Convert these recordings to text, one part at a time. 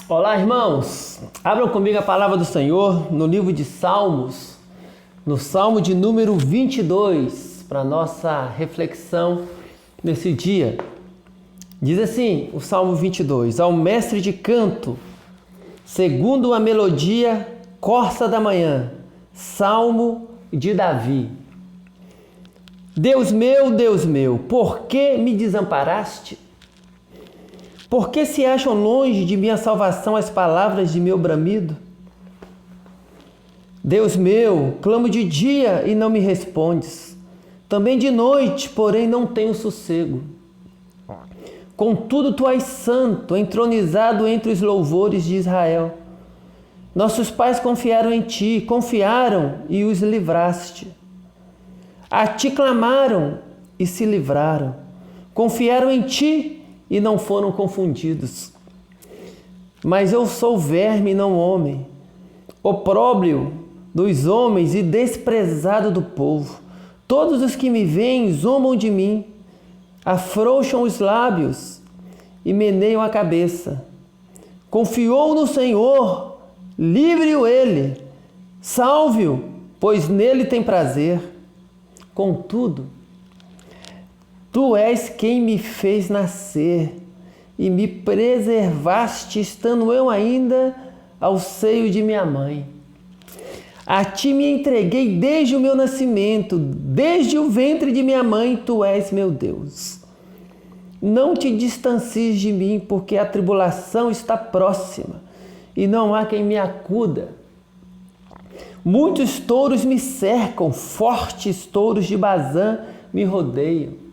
Olá, irmãos! Abram comigo a palavra do Senhor no livro de Salmos, no Salmo de número 22, para nossa reflexão nesse dia. Diz assim, o Salmo 22: Ao mestre de canto, segundo a melodia, corça da manhã, Salmo de Davi. Deus meu, por que me desamparaste? Por que se acham longe de minha salvação as palavras de meu bramido? Deus meu, clamo de dia e não me respondes. Também de noite, porém não tenho sossego. Contudo, tu és santo, entronizado entre os louvores de Israel. Nossos pais confiaram em ti, confiaram e os livraste. A ti clamaram e se livraram. Confiaram em ti e não foram confundidos. Mas eu sou verme e não homem, opróbrio dos homens e desprezado do povo. Todos os que me veem zombam de mim, afrouxam os lábios e meneiam a cabeça. Confiou no Senhor, livre-o ele, salve-o, pois nele tem prazer. Contudo, tu és quem me fez nascer e me preservaste, estando eu ainda ao seio de minha mãe. A ti me entreguei desde o meu nascimento, desde o ventre de minha mãe, tu és meu Deus. Não te distancies de mim, porque a tribulação está próxima e não há quem me acuda. Muitos touros me cercam, fortes touros de Bazã me rodeiam.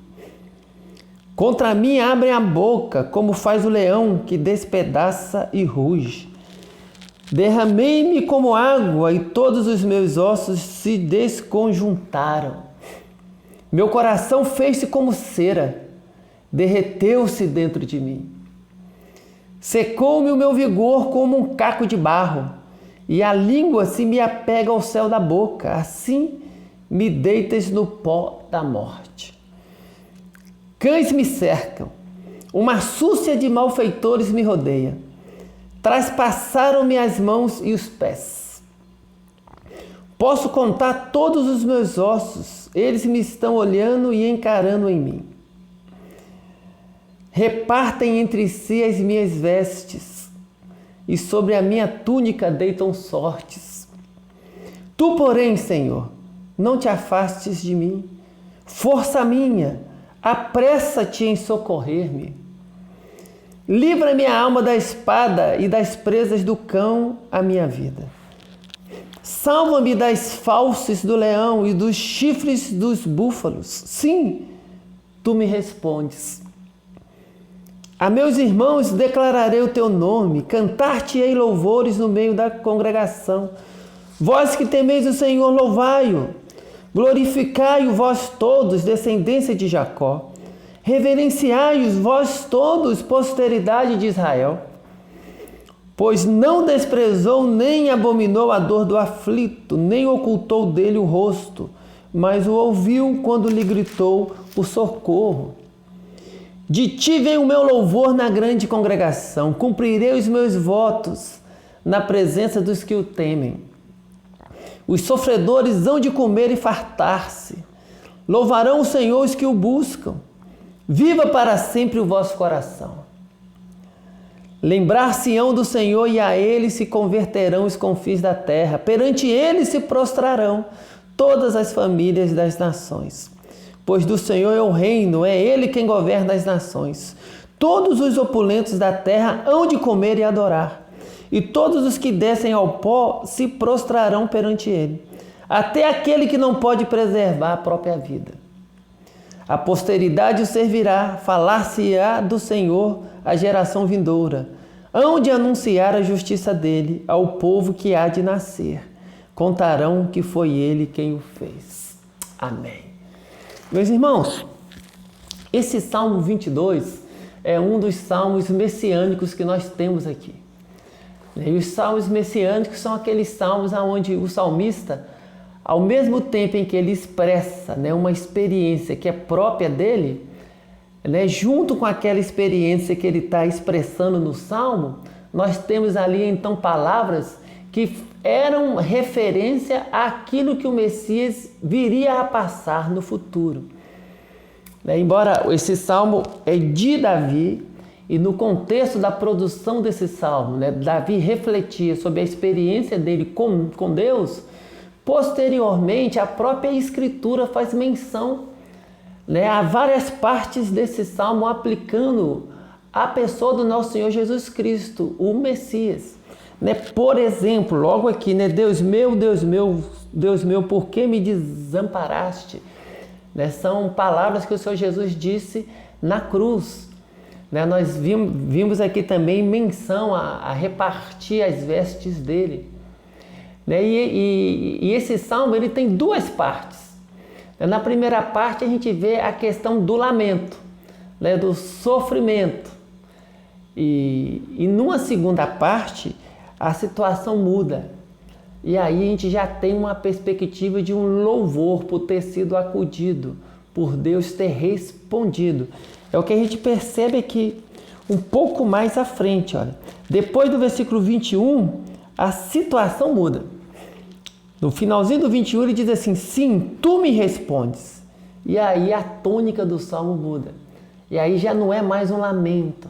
Contra mim abrem a boca, como faz o leão que despedaça e ruge. Derramei-me como água e todos os meus ossos se desconjuntaram. Meu coração fez-se como cera, derreteu-se dentro de mim. Secou-me o meu vigor como um caco de barro, e a língua se me apega ao céu da boca. Assim me deitas no pó da morte. Cães me cercam, uma súcia de malfeitores me rodeia. Traspassaram-me as mãos e os pés. Posso contar todos os meus ossos, eles me estão olhando e encarando em mim. Repartem entre si as minhas vestes, e sobre a minha túnica deitam sortes. Tu, porém, Senhor, não te afastes de mim. Força minha, apressa-te em socorrer-me. Livra minha alma da espada e das presas do cão a minha vida. Salva-me das fauces do leão e dos chifres dos búfalos. Sim, tu me respondes. A meus irmãos declararei o teu nome, cantar-te-ei louvores no meio da congregação. Vós que temeis o Senhor, louvai-o. Glorificai-o vós todos, descendência de Jacó. Reverenciai-os vós todos, posteridade de Israel. Pois não desprezou nem abominou a dor do aflito, nem ocultou dele o rosto, mas o ouviu quando lhe gritou por socorro. De ti vem o meu louvor na grande congregação, cumprirei os meus votos na presença dos que o temem. Os sofredores hão de comer e fartar-se, louvarão o Senhor os que o buscam. Viva para sempre o vosso coração. Lembrar-se-ão do Senhor e a ele se converterão os confins da terra. Perante ele se prostrarão todas as famílias das nações. Pois do Senhor é o reino, é ele quem governa as nações. Todos os opulentos da terra hão de comer e adorar. E todos os que descem ao pó se prostrarão perante ele. Até aquele que não pode preservar a própria vida. A posteridade o servirá, falar-se-á do Senhor a geração vindoura. Hão de anunciar a justiça dele ao povo que há de nascer. Contarão que foi ele quem o fez. Amém. Meus irmãos, esse Salmo 22 é um dos salmos messiânicos que nós temos aqui. E os salmos messiânicos são aqueles salmos onde o salmista, ao mesmo tempo em que ele expressa uma experiência que é própria dele, junto com aquela experiência que ele está expressando no salmo, nós temos ali então palavras que eram referência àquilo que o Messias viria a passar no futuro. Embora esse salmo é de Davi, e no contexto da produção desse salmo, Davi refletia sobre a experiência dele com Deus. Posteriormente, a própria Escritura faz menção a várias partes desse salmo, aplicando a pessoa do nosso Senhor Jesus Cristo, o Messias. Por exemplo, logo aqui, Deus meu, Deus meu, Deus meu, por que me desamparaste? São palavras que o Senhor Jesus disse na cruz. Nós vimos aqui também menção a repartir as vestes dele. E esse salmo ele tem duas partes. Na primeira parte a gente vê a questão do lamento, do sofrimento. E numa segunda parte a situação muda. E aí a gente já tem uma perspectiva de um louvor por ter sido acudido, por Deus ter respondido. É o que a gente percebe aqui um pouco mais à frente. Olha. Depois do versículo 21, a situação muda. No finalzinho do 21 ele diz assim: sim, tu me respondes. E aí a tônica do salmo muda. E aí já não é mais um lamento,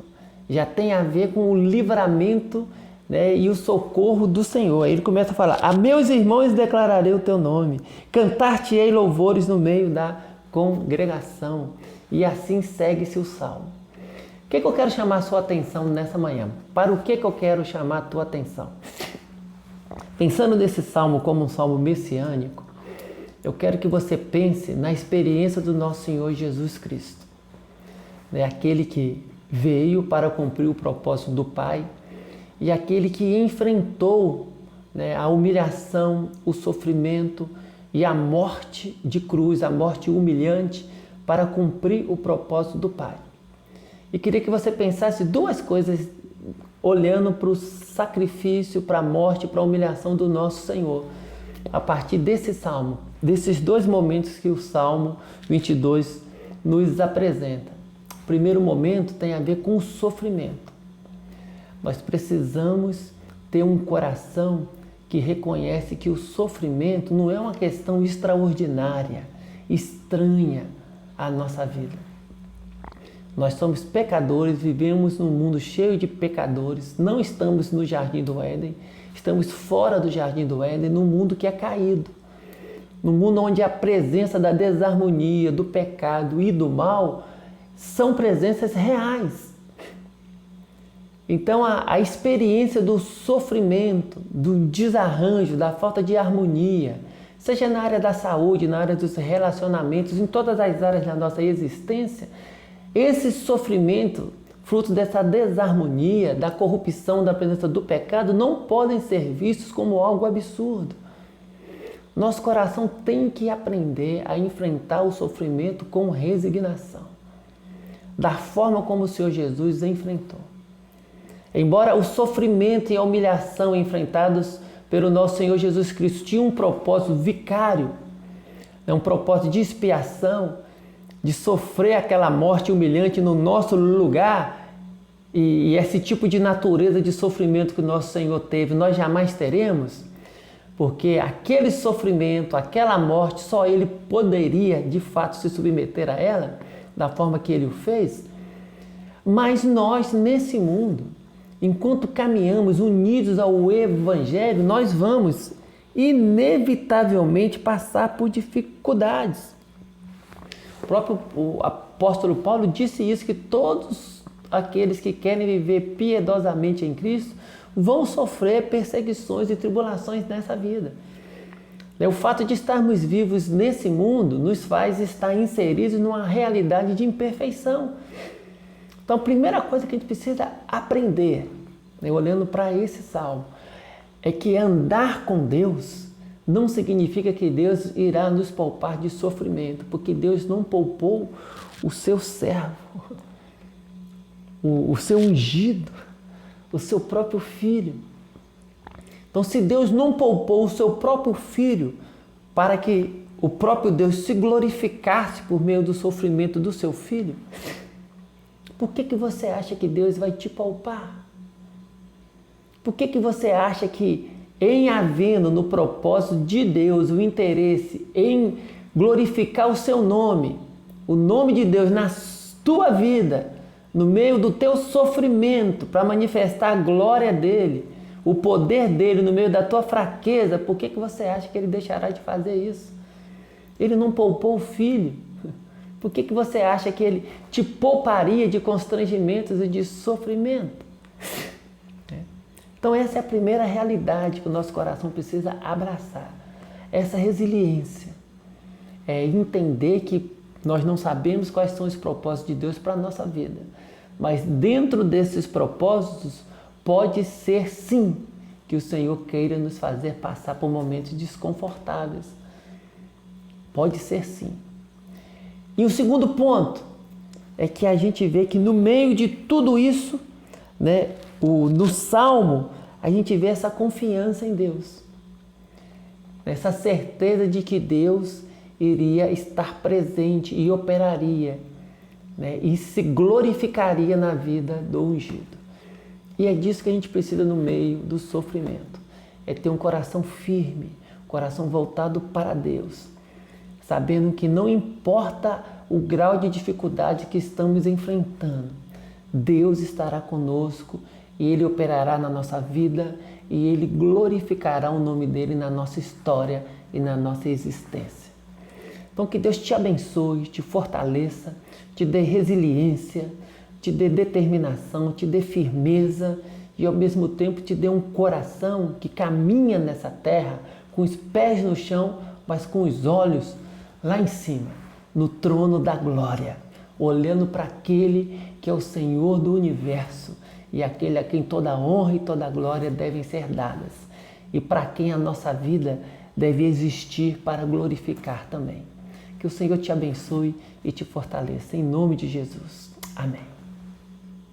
já tem a ver com o livramento e o socorro do Senhor. Aí ele começa a falar: a meus irmãos declararei o teu nome, cantar-te-ei louvores no meio da congregação. E assim segue-se o salmo. O que eu quero chamar a sua atenção nessa manhã? Para o que eu quero chamar a tua atenção? Pensando nesse salmo como um salmo messiânico, eu quero que você pense na experiência do nosso Senhor Jesus Cristo. Aquele que veio para cumprir o propósito do Pai e aquele que enfrentou a humilhação, o sofrimento e a morte de cruz, a morte humilhante, para cumprir o propósito do Pai. E queria que você pensasse duas coisas olhando para o sacrifício, para a morte, para a humilhação do nosso Senhor, a partir desse salmo, desses dois momentos que o Salmo 22 nos apresenta. O primeiro momento tem a ver com o sofrimento. Nós precisamos ter um coração que reconhece que o sofrimento não é uma questão extraordinária, estranha à nossa vida. Nós somos pecadores, vivemos num mundo cheio de pecadores, não estamos no Jardim do Éden, estamos fora do Jardim do Éden, num mundo que é caído, num mundo onde a presença da desarmonia, do pecado e do mal são presenças reais. Então a experiência do sofrimento, do desarranjo, da falta de harmonia, seja na área da saúde, na área dos relacionamentos, em todas as áreas da nossa existência, esse sofrimento, fruto dessa desarmonia, da corrupção, da presença do pecado, não podem ser vistos como algo absurdo. Nosso coração tem que aprender a enfrentar o sofrimento com resignação, da forma como o Senhor Jesus enfrentou. Embora o sofrimento e a humilhação enfrentados pelo nosso Senhor Jesus Cristo tinham um propósito vicário, um propósito de expiação, de sofrer aquela morte humilhante no nosso lugar, e esse tipo de natureza de sofrimento que o nosso Senhor teve, nós jamais teremos, porque aquele sofrimento, aquela morte, só Ele poderia de fato se submeter a ela, da forma que Ele o fez. Mas nós, nesse mundo, enquanto caminhamos unidos ao Evangelho, nós vamos inevitavelmente passar por dificuldades. O apóstolo Paulo disse isso, que todos aqueles que querem viver piedosamente em Cristo vão sofrer perseguições e tribulações nessa vida. O fato de estarmos vivos nesse mundo nos faz estar inseridos numa realidade de imperfeição. Então, a primeira coisa que a gente precisa aprender, olhando para esse salmo, é que andar com Deus não significa que Deus irá nos poupar de sofrimento, porque Deus não poupou o seu servo, o seu ungido, o seu próprio filho. Então, se Deus não poupou o seu próprio filho para que o próprio Deus se glorificasse por meio do sofrimento do seu filho, por que você acha que Deus vai te poupar? Por que você acha que, em havendo no propósito de Deus o interesse em glorificar o seu nome, o nome de Deus na tua vida, no meio do teu sofrimento, para manifestar a glória dele, o poder dele no meio da tua fraqueza, por que você acha que ele deixará de fazer isso? Ele não poupou o filho. Por que você acha que ele te pouparia de constrangimentos e de sofrimento? Então essa é a primeira realidade que o nosso coração precisa abraçar. Essa resiliência. É entender que nós não sabemos quais são os propósitos de Deus para a nossa vida. Mas dentro desses propósitos, pode ser sim que o Senhor queira nos fazer passar por momentos desconfortáveis. Pode ser sim. E o segundo ponto é que a gente vê que no meio de tudo isso, né, no Salmo, a gente vê essa confiança em Deus. Essa certeza de que Deus iria estar presente e operaria, né, e se glorificaria na vida do ungido. E é disso que a gente precisa no meio do sofrimento. É ter um coração firme, um coração voltado para Deus, sabendo que não importa o grau de dificuldade que estamos enfrentando, Deus estará conosco e Ele operará na nossa vida e Ele glorificará o nome dEle na nossa história e na nossa existência. Então que Deus te abençoe, te fortaleça, te dê resiliência, te dê determinação, te dê firmeza e ao mesmo tempo te dê um coração que caminha nessa terra com os pés no chão, mas com os olhos lá em cima, no trono da glória, olhando para aquele que é o Senhor do universo e aquele a quem toda a honra e toda a glória devem ser dadas e para quem a nossa vida deve existir para glorificar também. Que o Senhor te abençoe e te fortaleça, em nome de Jesus. Amém.